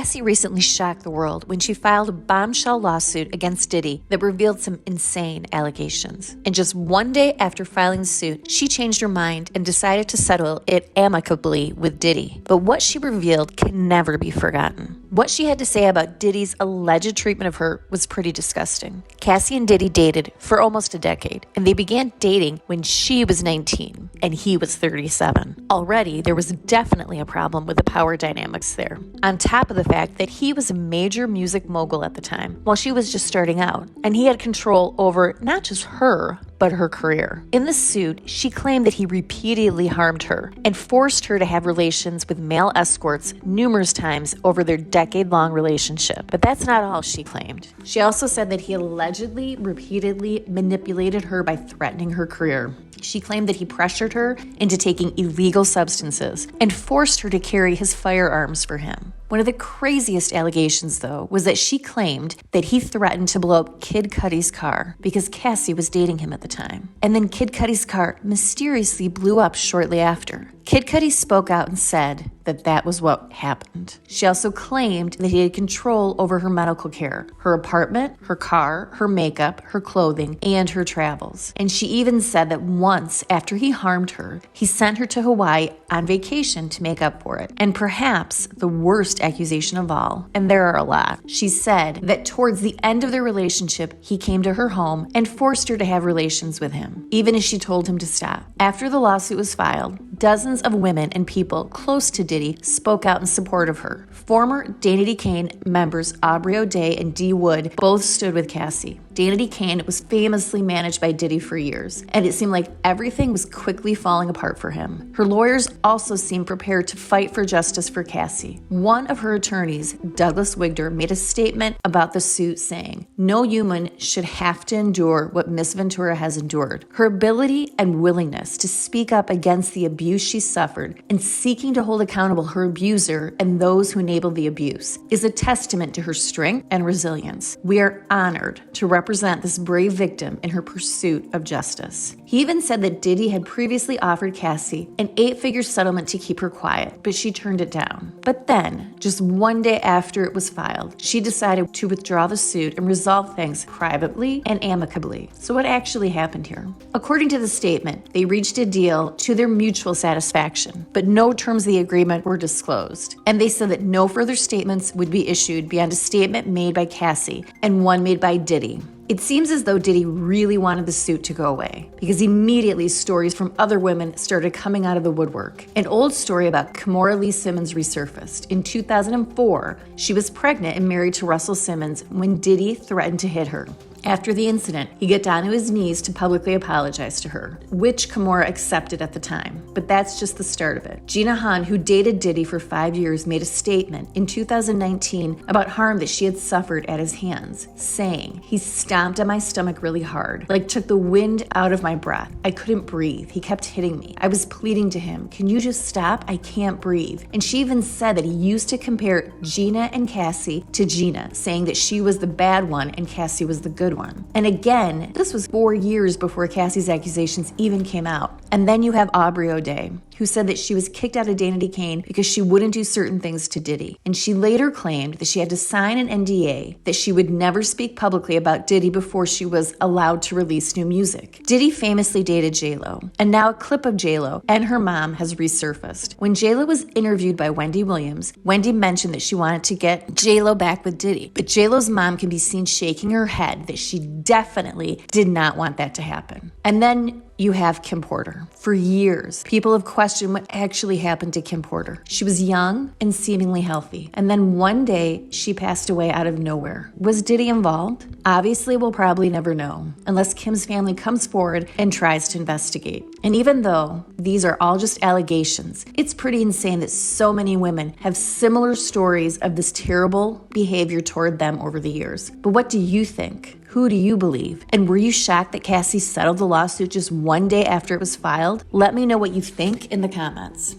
Cassie recently shocked the world when she filed a bombshell lawsuit against Diddy that revealed some insane allegations. And just one day after filing the suit, she changed her mind and decided to settle it amicably with Diddy. But what she revealed can never be forgotten. What she had to say about Diddy's alleged treatment of her was pretty disgusting. Cassie and Diddy dated for almost a decade, and they began dating when she was 19 and he was 37. Already, there was definitely a problem with the power dynamics there. On top of the fact that he was a major music mogul at the time, while she was just starting out, and he had control over not just her, but her career. In the suit, she claimed that he repeatedly harmed her and forced her to have relations with male escorts numerous times over their decade-long relationship. But that's not all she claimed. She also said that he allegedly, repeatedly manipulated her by threatening her career. She claimed that he pressured her into taking illegal substances and forced her to carry his firearms for him. One of the craziest allegations, though, was that she claimed that he threatened to blow up Kid Cudi's car because Cassie was dating him at the time. And then Kid Cudi's car mysteriously blew up shortly after. Kid Cudi spoke out and said that that was what happened. She also claimed that he had control over her medical care, her apartment, her car, her makeup, her clothing, and her travels. And she even said that once, after he harmed her, he sent her to Hawaii on vacation to make up for it. And perhaps the worst accusation of all, and there are a lot, she said that towards the end of their relationship, he came to her home and forced her to have relations with him, even as she told him to stop. After the lawsuit was filed, dozens of women and people close to Diddy spoke out in support of her. Former Diddy Kane members Aubrey O'Day and Dee Wood both stood with Cassie. Diddy Kane was famously managed by Diddy for years, and it seemed like everything was quickly falling apart for him. Her lawyers also seemed prepared to fight for justice for Cassie. One of her attorneys, Douglas Wigder, made a statement about the suit saying, "No human should have to endure what Miss Ventura has endured. Her ability and willingness to speak up against the abuse she suffered and seeking to hold accountable her abuser and those who enabled the abuse is a testament to her strength and resilience. We are honored to represent this brave victim in her pursuit of justice." He even said that Diddy had previously offered Cassie an 8-figure settlement to keep her quiet, but she turned it down. But then, just one day after it was filed, she decided to withdraw the suit and resolve things privately and amicably. So what actually happened here? According to the statement, they reached a deal to their mutual satisfaction, but no terms of the agreement were disclosed. And they said that no further statements would be issued beyond a statement made by Cassie and one made by Diddy. It seems as though Diddy really wanted the suit to go away because immediately stories from other women started coming out of the woodwork. An old story about Kimora Lee Simmons resurfaced. In 2004, she was pregnant and married to Russell Simmons when Diddy threatened to hit her. After the incident, he got down to his knees to publicly apologize to her, which Kimora accepted at the time. But that's just the start of it. Gina Hahn, who dated Diddy for 5 years, made a statement in 2019 about harm that she had suffered at his hands, saying, "He stomped on my stomach really hard, like took the wind out of my breath. I couldn't breathe. He kept hitting me. I was pleading to him, 'Can you just stop? I can't breathe.'" And she even said that he used to compare Gina and Cassie to Gina, saying that she was the bad one and Cassie was the good one. And again, this was 4 years before Cassie's accusations even came out. And then you have Aubrey O'Day, who said that she was kicked out of Diddy Kane because she wouldn't do certain things to Diddy. And she later claimed that she had to sign an NDA that she would never speak publicly about Diddy before she was allowed to release new music. Diddy famously dated J-Lo, and now a clip of J-Lo and her mom has resurfaced. When J-Lo was interviewed by Wendy Williams, Wendy mentioned that she wanted to get J-Lo back with Diddy, but J-Lo's mom can be seen shaking her head that she definitely did not want that to happen. And then you have Kim Porter. For years, people have questioned what actually happened to Kim Porter. She was young and seemingly healthy. And then one day, she passed away out of nowhere. Was Diddy involved? Obviously, we'll probably never know, unless Kim's family comes forward and tries to investigate. And even though these are all just allegations, it's pretty insane that so many women have similar stories of this terrible behavior toward them over the years. But what do you think? Who do you believe? And were you shocked that Cassie settled the lawsuit just one day after it was filed? Let me know what you think in the comments.